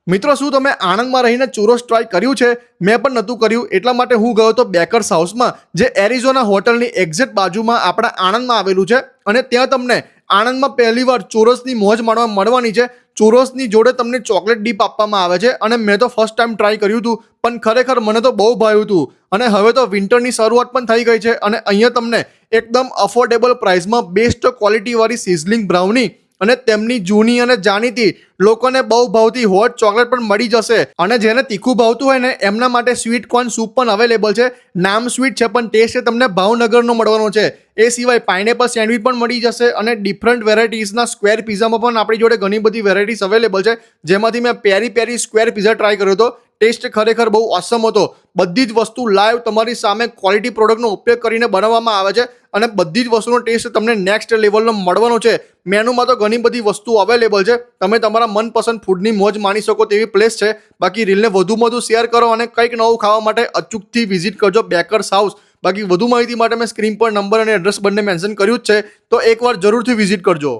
મિત્રો, શું તમે આણંદમાં રહીને ચુરોસ ટ્રાય કર્યું છે? મેં પણ નહોતું કર્યું, એટલા માટે હું ગયો હતો બેકર્સ હાઉસમાં, જે એરિઝોના હોટલની એક્ઝેક્ટ બાજુમાં આપણા આણંદમાં આવેલું છે. અને ત્યાં તમને આણંદમાં પહેલીવાર ચુરોસની મોજ માણવા મળવાની છે. ચુરોસની જોડે તમને ચોકલેટ ડીપ આપવામાં આવે છે અને મેં તો ફર્સ્ટ ટાઈમ ટ્રાય કર્યું હતું, પણ ખરેખર મને તો બહુ ભાવ્યું હતું. અને હવે તો વિન્ટરની શરૂઆત પણ થઈ ગઈ છે અને અહીંયા તમને એકદમ અફોર્ડેબલ પ્રાઇસમાં બેસ્ટ ક્વોલિટીવાળી સિઝલિંગ બ્રાઉની અને તેમની જૂની અને જાણીતી લોકોને બહુ ભાવતી હોટ ચોકલેટ પણ મળી જશે. અને જેને તીખું ભાવતું હોય ને એમના માટે સ્વીટ કોર્ન સૂપ પણ અવેલેબલ છે. નામ સ્વીટ છે પણ ટેસ્ટ તમને ભાવનગરનો મળવાનો છે. એ સિવાય પાઇનેપલ સેન્ડવિચ પણ મળી જશે અને ડિફરન્ટ વેરાયટીઝના સ્ક્વેર પિઝામાં પણ આપણી જોડે ઘણી બધી વેરાયટીઝ અવેલેબલ છે, જેમાંથી મેં પેરી પેરી સ્ક્વેર પિઝા ટ્રાય કર્યો હતો. ટેસ્ટ ખરેખર બહુ ઓસમ હતો. બધી જ વસ્તુ લાઈવ તમારી સામે ક્વોલિટી પ્રોડક્ટનો ઉપયોગ કરીને બનાવવામાં આવે છે અને બધી જ વસ્તુનો ટેસ્ટ તમને નેક્સ્ટ લેવલનો મળવાનો છે. મેનુમાં તો ઘણી બધી વસ્તુ અવેલેબલ છે. તમે તમારા મનપસંદ ફૂડની મોજ માણી શકો તેવી પ્લેસ છે. બાકી રીલને વધુમાં વધુ શેર કરો અને કંઈક નવું ખાવા માટે અચૂકથી વિઝિટ કરજો બેકર્સ હાઉસ. બાકી વધુ માહિતી માટે મેં સ્ક્રીન પર નંબર અને એડ્રેસ બંને મેન્શન કર્યું જ છે, તો એકવાર જરૂરથી વિઝિટ કરજો.